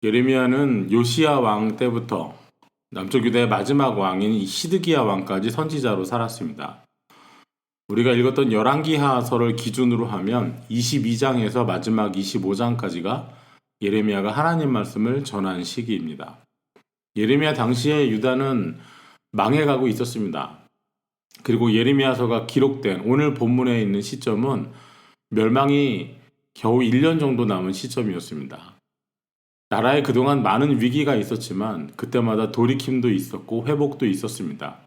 예레미야는 요시야 왕 때부터 남쪽 유다의 마지막 왕인 이 시드기야 왕까지 선지자로 살았습니다. 우리가 읽었던 열왕기하서를 기준으로 하면 22장에서 마지막 25장까지가 예레미야가 하나님 말씀을 전한 시기입니다. 예레미야 당시에 유다는 망해가고 있었습니다. 그리고 예레미야서가 기록된 오늘 본문에 있는 시점은 멸망이 겨우 1년 정도 남은 시점이었습니다. 나라에 그동안 많은 위기가 있었지만 그때마다 돌이킴도 있었고 회복도 있었습니다.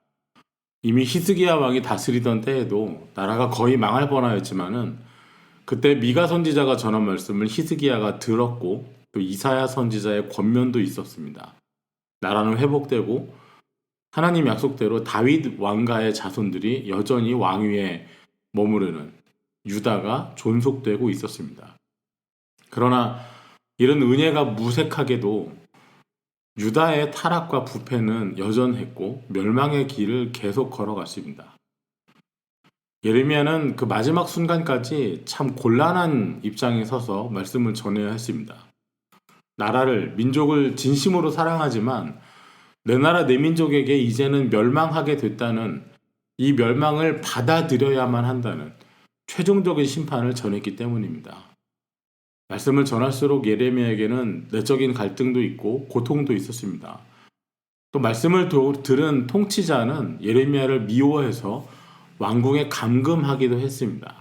이미 히스기야 왕이 다스리던 때에도 나라가 거의 망할 뻔하였지만은 그때 미가 선지자가 전한 말씀을 히스기야가 들었고 또 이사야 선지자의 권면도 있었습니다. 나라는 회복되고 하나님 약속대로 다윗 왕가의 자손들이 여전히 왕위에 머무르는 유다가 존속되고 있었습니다. 그러나 이런 은혜가 무색하게도 유다의 타락과 부패는 여전했고 멸망의 길을 계속 걸어갔습니다. 예레미야는 그 마지막 순간까지 참 곤란한 입장에 서서 말씀을 전해야 했습니다. 나라를, 민족을 진심으로 사랑하지만 내 나라 내 민족에게 이제는 멸망하게 됐다는 이 멸망을 받아들여야만 한다는 최종적인 심판을 전했기 때문입니다. 말씀을 전할수록 예레미야에게는 내적인 갈등도 있고 고통도 있었습니다. 또 말씀을 들은 통치자는 예레미야를 미워해서 왕궁에 감금하기도 했습니다.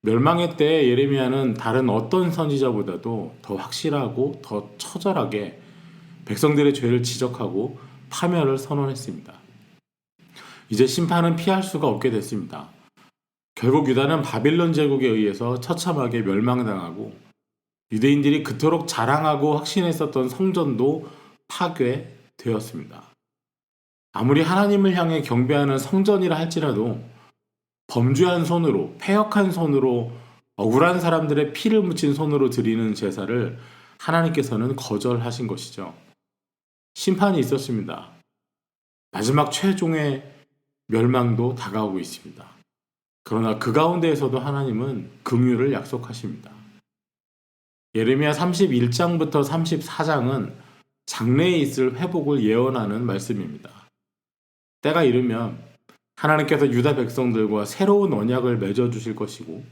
멸망의 때 예레미야는 다른 어떤 선지자보다도 더 확실하고 더 처절하게 백성들의 죄를 지적하고 파멸을 선언했습니다. 이제 심판은 피할 수가 없게 됐습니다. 결국 유다는 바빌론 제국에 의해서 처참하게 멸망당하고 유대인들이 그토록 자랑하고 확신했었던 성전도 파괴되었습니다. 아무리 하나님을 향해 경배하는 성전이라 할지라도 범죄한 손으로, 패역한 손으로, 억울한 사람들의 피를 묻힌 손으로 드리는 제사를 하나님께서는 거절하신 것이죠. 심판이 있었습니다. 마지막 최종의 멸망도 다가오고 있습니다. 그러나 그 가운데에서도 하나님은 긍휼을 약속하십니다. 예레미야 31장부터 34장은 장래에 있을 회복을 예언하는 말씀입니다. 때가 이르면 하나님께서 유다 백성들과 새로운 언약을 맺어주실 것이고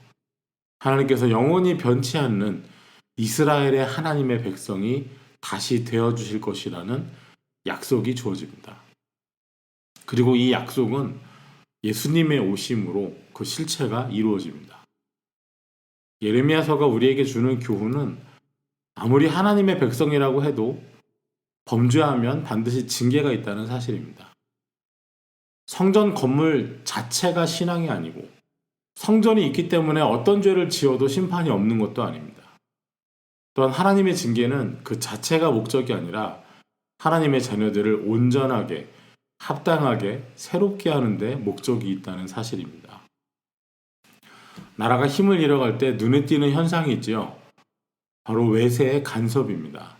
하나님께서 영원히 변치 않는 이스라엘의 하나님의 백성이 다시 되어주실 것이라는 약속이 주어집니다. 그리고 이 약속은 예수님의 오심으로 그 실체가 이루어집니다. 예레미야서가 우리에게 주는 교훈은 아무리 하나님의 백성이라고 해도 범죄하면 반드시 징계가 있다는 사실입니다. 성전 건물 자체가 신앙이 아니고 성전이 있기 때문에 어떤 죄를 지어도 심판이 없는 것도 아닙니다. 또한 하나님의 징계는 그 자체가 목적이 아니라 하나님의 자녀들을 온전하게 합당하게 새롭게 하는 데 목적이 있다는 사실입니다. 나라가 힘을 잃어갈 때 눈에 띄는 현상이 있지요. 바로 외세의 간섭입니다.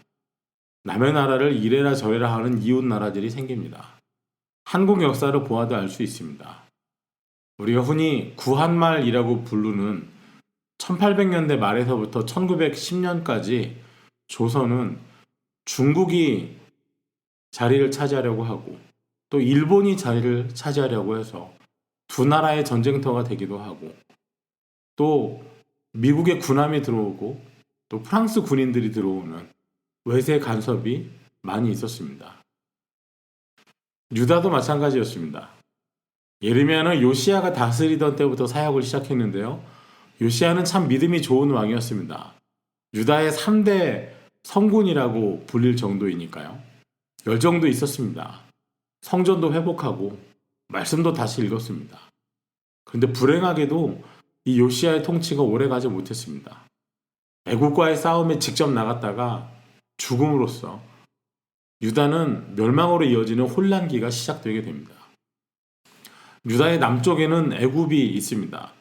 남의 나라를 이래라 저래라 하는 이웃 나라들이 생깁니다. 한국 역사를 보아도 알 수 있습니다. 우리가 흔히 구한말이라고 부르는 1800년대 말에서부터 1910년까지 조선은 중국이 자리를 차지하려고 하고 또 일본이 자리를 차지하려고 해서 두 나라의 전쟁터가 되기도 하고 또 미국의 군함이 들어오고 또 프랑스 군인들이 들어오는 외세 간섭이 많이 있었습니다. 유다도 마찬가지였습니다. 예레미야는 요시야가 다스리던 때부터 사역을 시작했는데요. 요시야는 참 믿음이 좋은 왕이었습니다. 유다의 3대 성군이라고 불릴 정도이니까요. 열정도 있었습니다. 성전도 회복하고 말씀도 다시 읽었습니다. 그런데 불행하게도 이 요시야의 통치가 오래가지 못했습니다. 애국과의 싸움에 직접 나갔다가 죽음으로써 유다는 멸망으로 이어지는 혼란기가 시작되게 됩니다. 유다의 남쪽에는 애굽이 있습니다.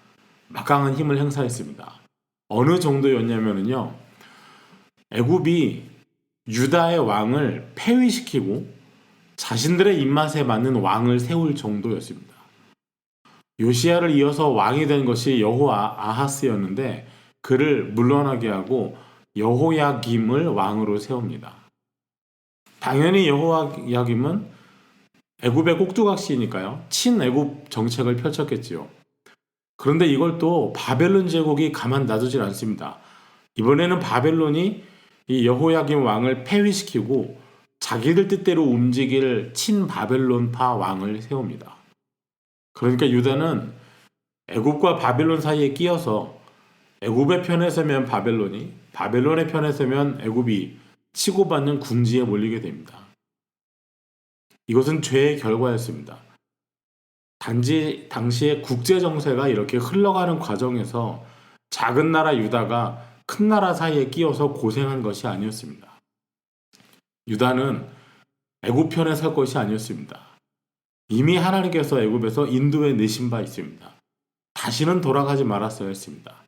막강한 힘을 행사했습니다. 어느 정도였냐면요. 애굽이 유다의 왕을 폐위시키고 자신들의 입맛에 맞는 왕을 세울 정도였습니다. 요시야를 이어서 왕이 된 것이 여호아하스였는데 그를 물러나게 하고 여호야김을 왕으로 세웁니다. 당연히 여호야김은 애굽의 꼭두각시니까요. 친애굽 정책을 펼쳤겠지요. 그런데 이걸 또 바벨론 제국이 가만 놔두질 않습니다. 이번에는 바벨론이 이 여호야김 왕을 폐위시키고 자기들 뜻대로 움직일 친바벨론파 왕을 세웁니다. 그러니까 유다는 애굽과 바벨론 사이에 끼어서 애굽의 편에 서면 바벨론이, 바벨론의 편에 서면 애굽이 치고받는 궁지에 몰리게 됩니다. 이것은 죄의 결과였습니다. 단지 당시의 국제 정세가 이렇게 흘러가는 과정에서 작은 나라 유다가 큰 나라 사이에 끼어서 고생한 것이 아니었습니다. 유다는 애굽 편에 설 것이 아니었습니다. 이미 하나님께서 애굽에서 인도해 내신 바 있습니다. 다시는 돌아가지 말았어야 했습니다.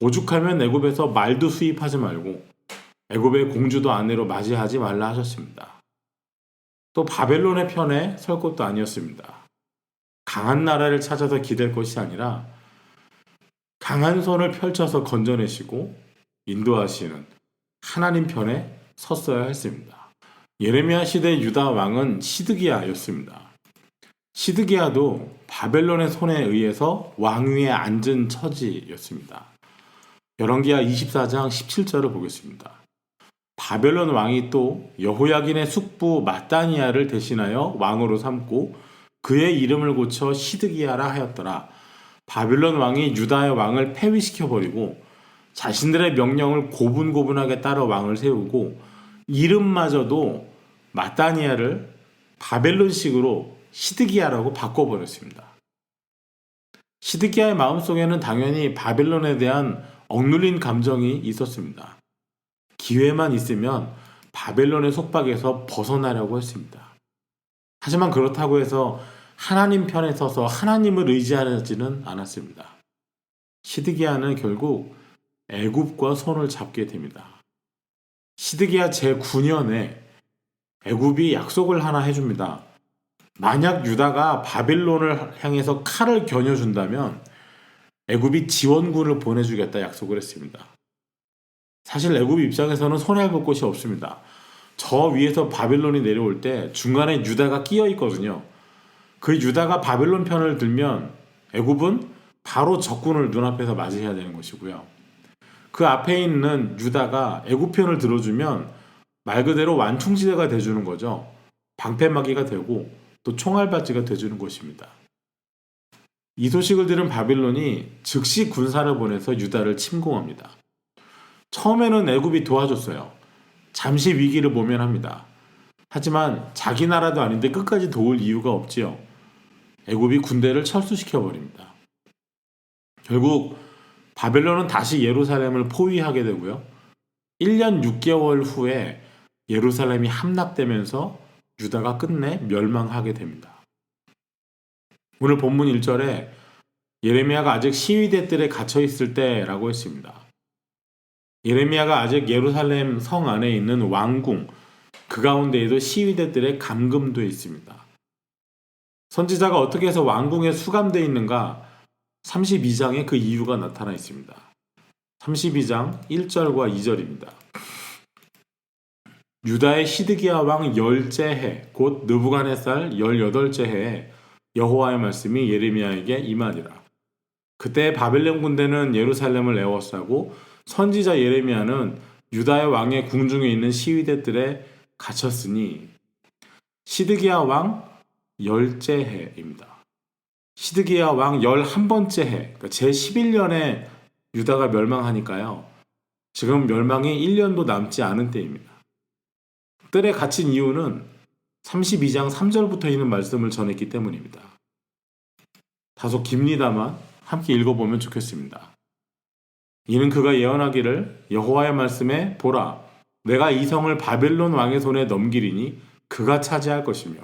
오죽하면 애굽에서 말도 수입하지 말고 애굽의 공주도 아내로 맞이하지 말라 하셨습니다. 또 바벨론의 편에 설 것도 아니었습니다. 강한 나라를 찾아서 기댈 것이 아니라 강한 손을 펼쳐서 건져내시고 인도하시는 하나님 편에 섰어야 했습니다. 예레미야 시대 유다 왕은 시드기야였습니다. 시드기야도 바벨론의 손에 의해서 왕위에 앉은 처지였습니다. 열왕기하 24장 17절을 보겠습니다. 바벨론 왕이 또 여호야긴의 숙부 마따니아를 대신하여 왕으로 삼고 그의 이름을 고쳐 시드기야라 하였더라. 바벨론 왕이 유다의 왕을 폐위시켜버리고 자신들의 명령을 고분고분하게 따라 왕을 세우고 이름마저도 마따니아를 바벨론식으로 시드기야라고 바꿔버렸습니다. 시드기야의 마음속에는 당연히 바벨론에 대한 억눌린 감정이 있었습니다. 기회만 있으면 바벨론의 속박에서 벗어나려고 했습니다. 하지만 그렇다고 해서 하나님 편에 서서 하나님을 의지하지는 않았습니다. 시드기야는 결국 애굽과 손을 잡게 됩니다. 시드기야 제9년에 애굽이 약속을 하나 해줍니다. 만약 유다가 바벨론을 향해서 칼을 겨녀준다면 애굽이 지원군을 보내주겠다 약속을 했습니다. 사실 애굽 입장에서는 손해볼 곳이 없습니다. 저 위에서 바벨론이 내려올 때 중간에 유다가 끼어 있거든요. 그 유다가 바벨론 편을 들면 애굽은 바로 적군을 눈앞에서 맞이해야 되는 것이고요. 그 앞에 있는 유다가 애굽 편을 들어주면 말 그대로 완충지대가 돼주는 거죠. 방패막이가 되고 또 총알받이가 돼주는 것입니다. 이 소식을 들은 바벨론이 즉시 군사를 보내서 유다를 침공합니다. 처음에는 애굽이 도와줬어요. 잠시 위기를 모면합니다. 하지만 자기 나라도 아닌데 끝까지 도울 이유가 없지요. 애굽이 군대를 철수시켜버립니다. 결국 바벨론은 다시 예루살렘을 포위하게 되고요. 1년 6개월 후에 예루살렘이 함락되면서 유다가 끝내 멸망하게 됩니다. 오늘 본문 1절에 예레미야가 아직 시위대 뜰에 갇혀있을 때라고 했습니다. 예레미야가 아직 예루살렘 성 안에 있는 왕궁, 그 가운데에도 시위대들의 감금되어 있습니다. 선지자가 어떻게 해서 왕궁에 수감되어 있는가? 32장에 그 이유가 나타나 있습니다. 32장 1절과 2절입니다. 유다의 시드기야 왕 10째 해, 곧 느부갓네살 18째 해에 여호와의 말씀이 예레미야에게 임하니라. 그때 바벨론 군대는 예루살렘을 에워싸고 선지자 예레미야는 유다의 왕의 궁중에 있는 시위대들에 갇혔으니 시드기야 왕 10째 해입니다. 시드기야 왕 11번째 해, 그러니까 제11년에 유다가 멸망하니까요. 지금 멸망이 1년도 남지 않은 때입니다. 뜰에 갇힌 이유는 32장 3절부터 있는 말씀을 전했기 때문입니다. 다소 깁니다만 함께 읽어보면 좋겠습니다. 이는 그가 예언하기를 여호와의 말씀에 보라, 내가 이 성을 바벨론 왕의 손에 넘기리니 그가 차지할 것이며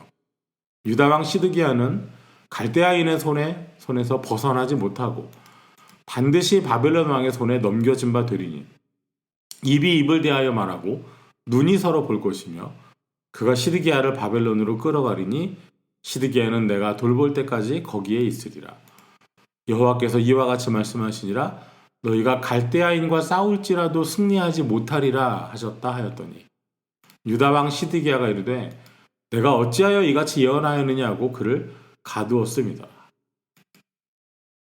유다 왕 시드기야는 갈대아인의 손에서 벗어나지 못하고 반드시 바벨론 왕의 손에 넘겨진 바 되리니 입이 입을 대하여 말하고 눈이 서로 볼 것이며 그가 시드기야를 바벨론으로 끌어가리니 시드기야는 내가 돌볼 때까지 거기에 있으리라. 여호와께서 이와 같이 말씀하시니라. 너희가 갈대아인과 싸울지라도 승리하지 못하리라 하셨다 하였더니 유다 왕 시드기야가 이르되 내가 어찌하여 이같이 예언하였느냐고 그를 가두었습니다.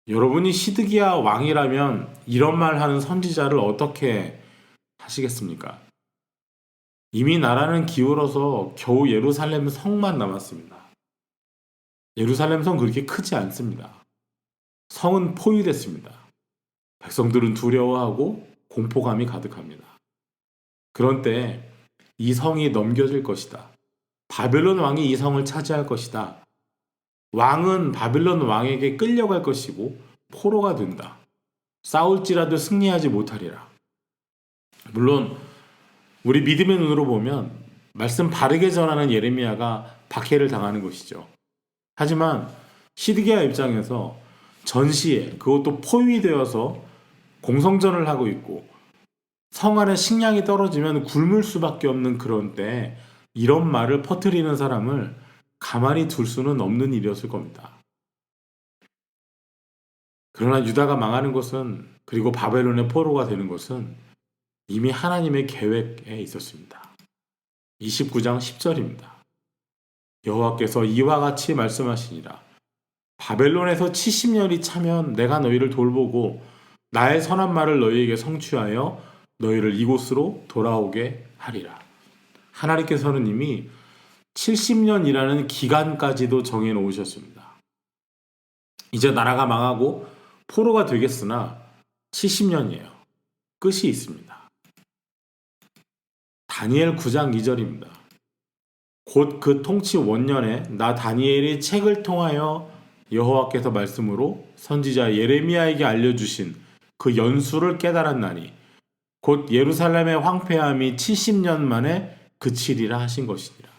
여러분이 시드기야 왕이라면 이런 말 하는 선지자를 어떻게 하시겠습니까? 이미 나라는 기울어서 겨우 예루살렘 성만 남았습니다. 예루살렘 성 그렇게 크지 않습니다. 성은 포위됐습니다. 백성들은 두려워하고 공포감이 가득합니다. 그런 때 이 성이 넘겨질 것이다. 바벨론 왕이 이 성을 차지할 것이다. 왕은 바벨론 왕에게 끌려갈 것이고 포로가 된다. 싸울지라도 승리하지 못하리라. 물론 우리 믿음의 눈으로 보면 말씀 바르게 전하는 예레미야가 박해를 당하는 것이죠. 하지만 시드기야 입장에서 전시에 그것도 포위되어서 공성전을 하고 있고 성 안에 식량이 떨어지면 굶을 수밖에 없는 그런 때 이런 말을 퍼뜨리는 사람을 가만히 둘 수는 없는 일이었을 겁니다. 그러나 유다가 망하는 것은 그리고 바벨론의 포로가 되는 것은 이미 하나님의 계획에 있었습니다. 29장 10절입니다. 여호와께서 이와 같이 말씀하시니라. 바벨론에서 70년이 차면 내가 너희를 돌보고 나의 선한 말을 너희에게 성취하여 너희를 이곳으로 돌아오게 하리라. 하나님께서는 이미 70년이라는 기간까지도 정해 놓으셨습니다. 이제 나라가 망하고 포로가 되겠으나 70년이에요. 끝이 있습니다. 다니엘 9장 2절입니다. 곧 그 통치 원년에 나 다니엘이 책을 통하여 여호와께서 말씀으로 선지자 예레미야에게 알려주신 그 연수를 깨달았나니 곧 예루살렘의 황폐함이 70년 만에 그치리라 하신 것이니라.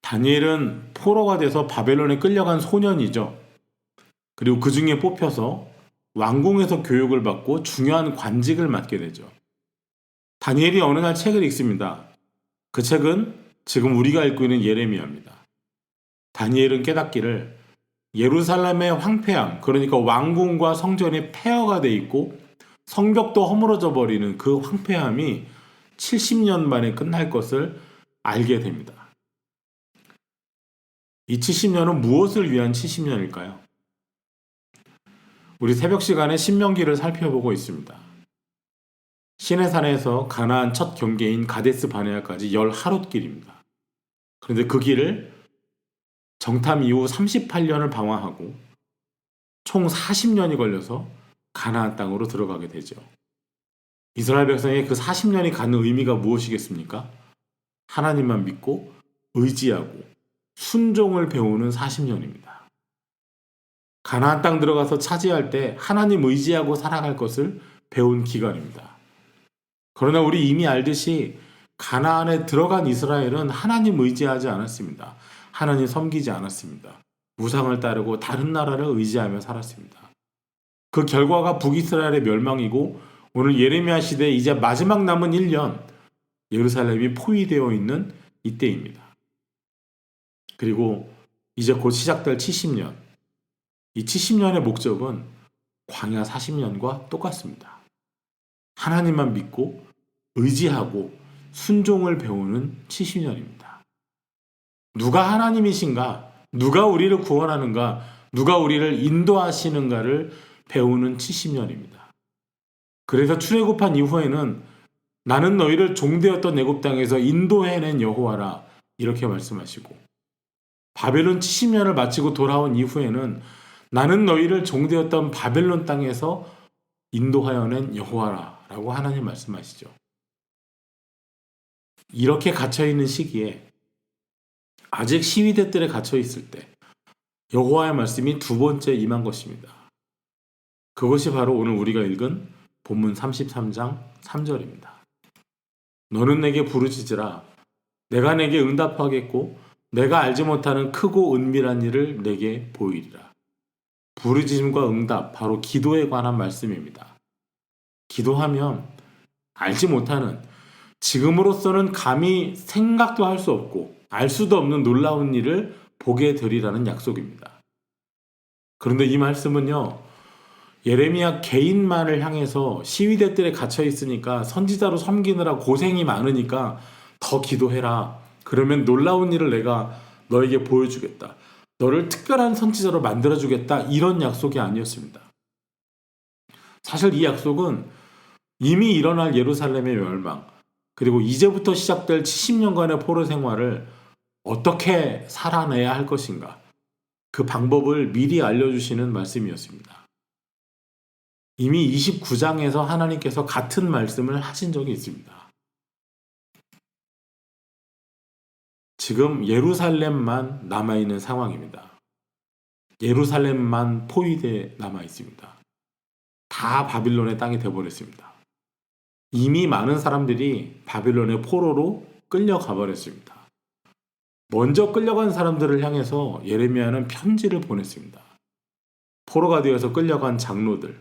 다니엘은 포로가 돼서 바벨론에 끌려간 소년이죠. 그리고 그 중에 뽑혀서 왕궁에서 교육을 받고 중요한 관직을 맡게 되죠. 다니엘이 어느 날 책을 읽습니다. 그 책은 지금 우리가 읽고 있는 예레미야입니다. 다니엘은 깨닫기를 예루살렘의 황폐함, 그러니까 왕궁과 성전이 폐허가 돼 있고 성벽도 허물어져 버리는 그 황폐함이 70년 만에 끝날 것을 알게 됩니다. 이 70년은 무엇을 위한 70년일까요? 우리 새벽 시간에 신명기를 살펴보고 있습니다. 시내산에서 가나안 첫 경계인 가데스 바네아까지 10하룻길입니다. 그런데 그 길을 정탐 이후 38년을 방황하고 총 40년이 걸려서 가나안 땅으로 들어가게 되죠. 이스라엘 백성의 그 40년이 갖는 의미가 무엇이겠습니까? 하나님만 믿고 의지하고 순종을 배우는 40년입니다. 가나안 땅 들어가서 차지할 때 하나님 의지하고 살아갈 것을 배운 기간입니다. 그러나 우리 이미 알듯이 가나안에 들어간 이스라엘은 하나님 의지하지 않았습니다. 하나님 섬기지 않았습니다. 우상을 따르고 다른 나라를 의지하며 살았습니다. 그 결과가 북이스라엘의 멸망이고 오늘 예레미야 시대에 이제 마지막 남은 1년 예루살렘이 포위되어 있는 이때입니다. 그리고 이제 곧 시작될 70년. 이 70년의 목적은 광야 40년과 똑같습니다. 하나님만 믿고 의지하고 순종을 배우는 70년입니다. 누가 하나님이신가? 누가 우리를 구원하는가? 누가 우리를 인도하시는가를 배우는 70년입니다. 그래서 출애굽한 이후에는 나는 너희를 종되었던 애굽 땅에서 인도해낸 여호와라 이렇게 말씀하시고 바벨론 70년을 마치고 돌아온 이후에는 나는 너희를 종되었던 바벨론 땅에서 인도하여낸 여호와라 라고 하나님 말씀하시죠. 이렇게 갇혀있는 시기에 아직 시위대 뜰에 갇혀있을 때 여호와의 말씀이 두 번째 임한 것입니다. 그것이 바로 오늘 우리가 읽은 본문 33장 3절입니다. 너는 내게 부르짖으라. 내가 내게 응답하겠고 내가 알지 못하는 크고 은밀한 일을 내게 보이리라. 부르짖음과 응답, 바로 기도에 관한 말씀입니다. 기도하면 알지 못하는, 지금으로서는 감히 생각도 할 수 없고 알 수도 없는 놀라운 일을 보게 되리라는 약속입니다. 그런데 이 말씀은요, 예레미야 개인만을 향해서 시위대들에 갇혀 있으니까 선지자로 섬기느라 고생이 많으니까 더 기도해라. 그러면 놀라운 일을 내가 너에게 보여주겠다. 너를 특별한 선지자로 만들어주겠다. 이런 약속이 아니었습니다. 사실 이 약속은 이미 일어날 예루살렘의 멸망, 그리고 이제부터 시작될 70년간의 포로 생활을 어떻게 살아내야 할 것인가, 그 방법을 미리 알려주시는 말씀이었습니다. 이미 29장에서 하나님께서 같은 말씀을 하신 적이 있습니다. 지금 예루살렘만 남아있는 상황입니다. 예루살렘만 포위되어 남아있습니다. 다 바빌론의 땅이 되어버렸습니다. 이미 많은 사람들이 바빌론의 포로로 끌려가 버렸습니다. 먼저 끌려간 사람들을 향해서 예레미야는 편지를 보냈습니다. 포로가 되어서 끌려간 장로들,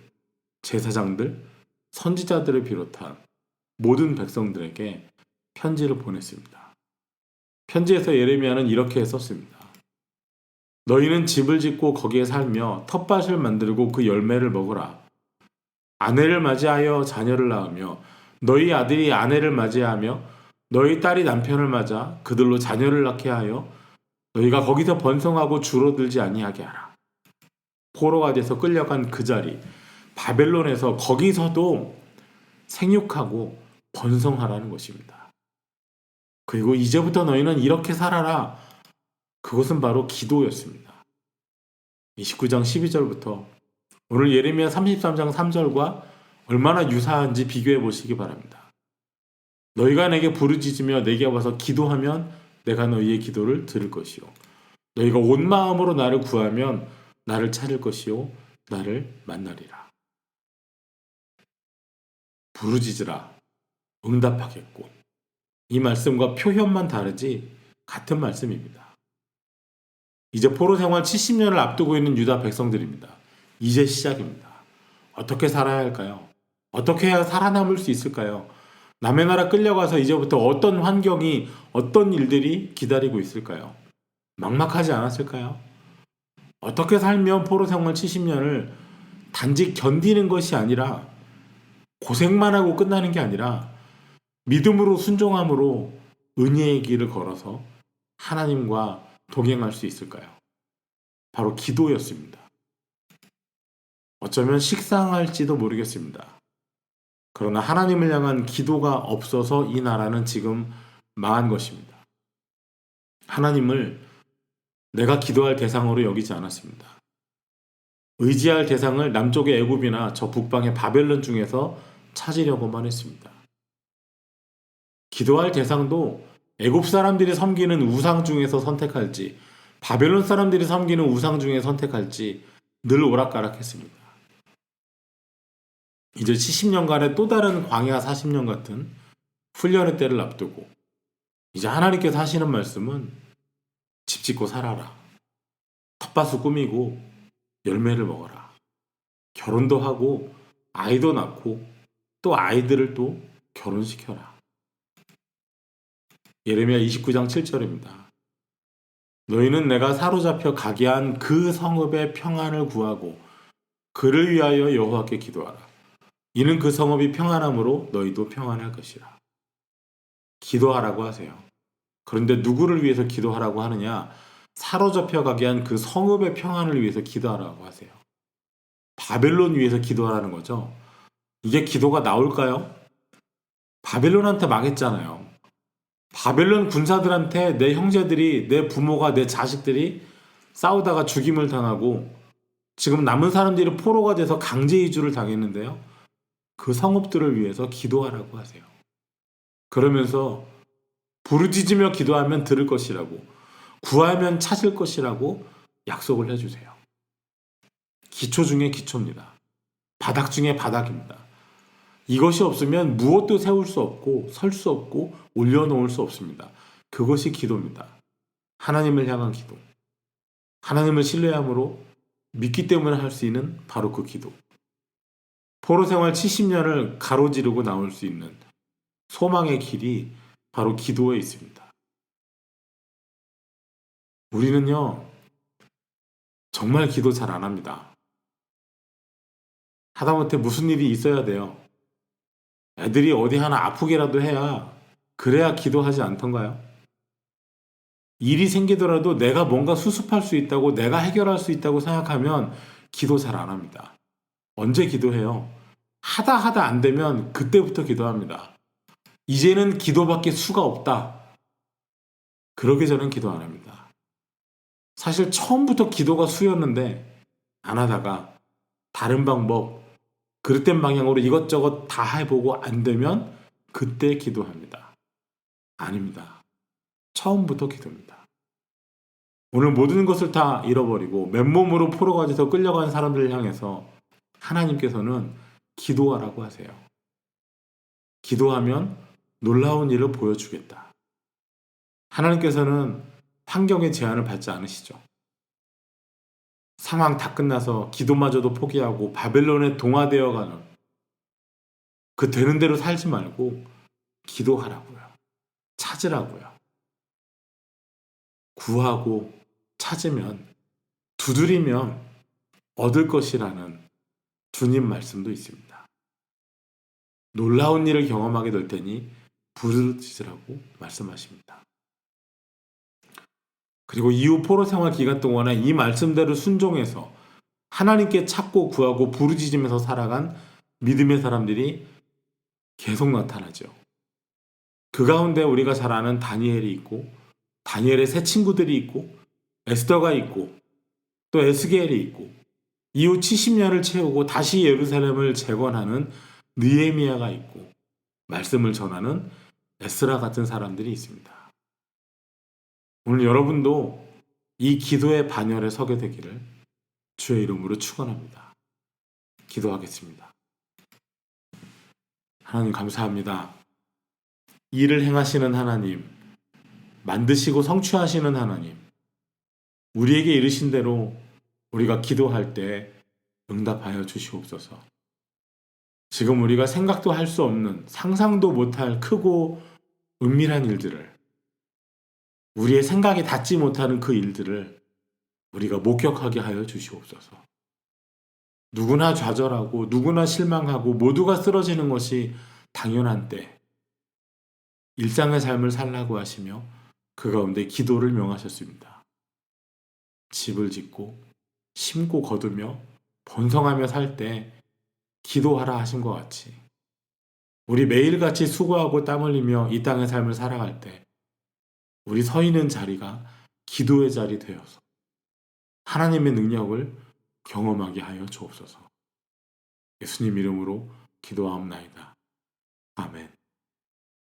제사장들, 선지자들을 비롯한 모든 백성들에게 편지를 보냈습니다. 편지에서 예레미야는 이렇게 썼습니다. 너희는 집을 짓고 거기에 살며 텃밭을 만들고 그 열매를 먹으라. 아내를 맞이하여 자녀를 낳으며 너희 아들이 아내를 맞이하며 너희 딸이 남편을 맞아 그들로 자녀를 낳게 하여 너희가 거기서 번성하고 줄어들지 아니하게 하라. 포로가 돼서 끌려간 그 자리 바벨론에서 거기서도 생육하고 번성하라는 것입니다. 그리고 이제부터 너희는 이렇게 살아라. 그것은 바로 기도였습니다. 29장 12절부터 오늘 예레미야 33장 3절과 얼마나 유사한지 비교해 보시기 바랍니다. 너희가 내게 부르짖으며 내게 와서 기도하면 내가 너희의 기도를 들을 것이요. 너희가 온 마음으로 나를 구하면 나를 찾을 것이요. 나를 만나리라. 부르짖으라. 응답하겠고. 이 말씀과 표현만 다르지 같은 말씀입니다. 이제 포로 생활 70년을 앞두고 있는 유다 백성들입니다. 이제 시작입니다. 어떻게 살아야 할까요? 어떻게 해야 살아남을 수 있을까요? 남의 나라 끌려가서 이제부터 어떤 환경이, 어떤 일들이 기다리고 있을까요? 막막하지 않았을까요? 어떻게 살면 포로 생활 70년을 단지 견디는 것이 아니라 고생만 하고 끝나는 게 아니라 믿음으로 순종함으로 은혜의 길을 걸어서 하나님과 동행할 수 있을까요? 바로 기도였습니다. 어쩌면 식상할지도 모르겠습니다. 그러나 하나님을 향한 기도가 없어서 이 나라는 지금 망한 것입니다. 하나님을 내가 기도할 대상으로 여기지 않았습니다. 의지할 대상을 남쪽의 애굽이나 저 북방의 바벨론 중에서 찾으려고만 했습니다. 기도할 대상도 애굽 사람들이 섬기는 우상 중에서 선택할지 바벨론 사람들이 섬기는 우상 중에 선택할지 늘 오락가락했습니다. 이제 70년간의 또 다른 광야 40년 같은 훈련의 때를 앞두고 이제 하나님께서 하시는 말씀은 집 짓고 살아라. 텃밭을 꾸미고 열매를 먹어라. 결혼도 하고 아이도 낳고 또 아이들을 또 결혼시켜라. 예레미야 29장 7절입니다. 너희는 내가 사로잡혀 가게 한 그 성읍의 평안을 구하고 그를 위하여 여호와께 기도하라. 이는 그 성읍이 평안함으로 너희도 평안할 것이라. 기도하라고 하세요. 그런데 누구를 위해서 기도하라고 하느냐? 사로잡혀 가게 한 그 성읍의 평안을 위해서 기도하라고 하세요. 바벨론 위해서 기도하라는 거죠. 이게 기도가 나올까요? 바벨론한테 망했잖아요. 바벨론 군사들한테 내 형제들이, 내 부모가, 내 자식들이 싸우다가 죽임을 당하고 지금 남은 사람들이 포로가 돼서 강제 이주를 당했는데요. 그 성읍들을 위해서 기도하라고 하세요. 그러면서 부르짖으며 기도하면 들을 것이라고, 구하면 찾을 것이라고 약속을 해주세요. 기초 중에 기초입니다. 바닥 중에 바닥입니다. 이것이 없으면 무엇도 세울 수 없고 설 수 없고 올려놓을 수 없습니다. 그것이 기도입니다. 하나님을 향한 기도. 하나님을 신뢰함으로 믿기 때문에 할 수 있는 바로 그 기도. 포로 생활 70년을 가로지르고 나올 수 있는 소망의 길이 바로 기도에 있습니다. 우리는요, 정말 기도 잘 안 합니다. 하다못해 무슨 일이 있어야 돼요. 애들이 어디 하나 아프게라도 해야 그래야 기도하지 않던가요? 일이 생기더라도 내가 뭔가 수습할 수 있다고 내가 해결할 수 있다고 생각하면 기도 잘 안 합니다. 언제 기도해요? 하다 안 되면 그때부터 기도합니다. 이제는 기도밖에 수가 없다. 그러기 전엔 기도 안 합니다. 사실 처음부터 기도가 수였는데 안 하다가 다른 방법, 그릇된 방향으로 이것저것 다 해보고 안 되면 그때 기도합니다. 아닙니다. 처음부터 기도입니다. 오늘 모든 것을 다 잃어버리고 맨몸으로 포로가지서 끌려간 사람들을 향해서 하나님께서는 기도하라고 하세요. 기도하면 놀라운 일을 보여주겠다. 하나님께서는 환경의 제한을 받지 않으시죠. 상황 다 끝나서 기도마저도 포기하고 바벨론에 동화되어 가는 그 되는 대로 살지 말고 기도하라고요. 찾으라고요. 구하고 찾으면 두드리면 얻을 것이라는 주님 말씀도 있습니다. 놀라운 일을 경험하게 될 테니 부르짖으라고 말씀하십니다. 그리고 이후 포로 생활 기간 동안에 이 말씀대로 순종해서 하나님께 찾고 구하고 부르짖으면서 살아간 믿음의 사람들이 계속 나타나죠. 그 가운데 우리가 잘 아는 다니엘이 있고 다니엘의 새 친구들이 있고 에스더가 있고 또 에스겔이 있고 이후 70년을 채우고 다시 예루살렘을 재건하는 느헤미야가 있고 말씀을 전하는 에스라 같은 사람들이 있습니다. 오늘 여러분도 이 기도의 반열에 서게 되기를 주의 이름으로 축원합니다. 기도하겠습니다. 하나님 감사합니다. 일을 행하시는 하나님, 만드시고 성취하시는 하나님, 우리에게 이르신 대로 우리가 기도할 때 응답하여 주시옵소서. 지금 우리가 생각도 할 수 없는, 상상도 못할 크고 은밀한 일들을, 우리의 생각에 닿지 못하는 그 일들을 우리가 목격하게 하여 주시옵소서. 누구나 좌절하고 누구나 실망하고 모두가 쓰러지는 것이 당연한 때 일상의 삶을 살라고 하시며 그 가운데 기도를 명하셨습니다. 집을 짓고 심고 거두며 번성하며 살 때 기도하라 하신 것 같이 우리 매일같이 수고하고 땀 흘리며 이 땅의 삶을 살아갈 때 우리 서 있는 자리가 기도의 자리 되어서 하나님의 능력을 경험하게 하여 주옵소서. 예수님 이름으로 기도하옵나이다. 아멘.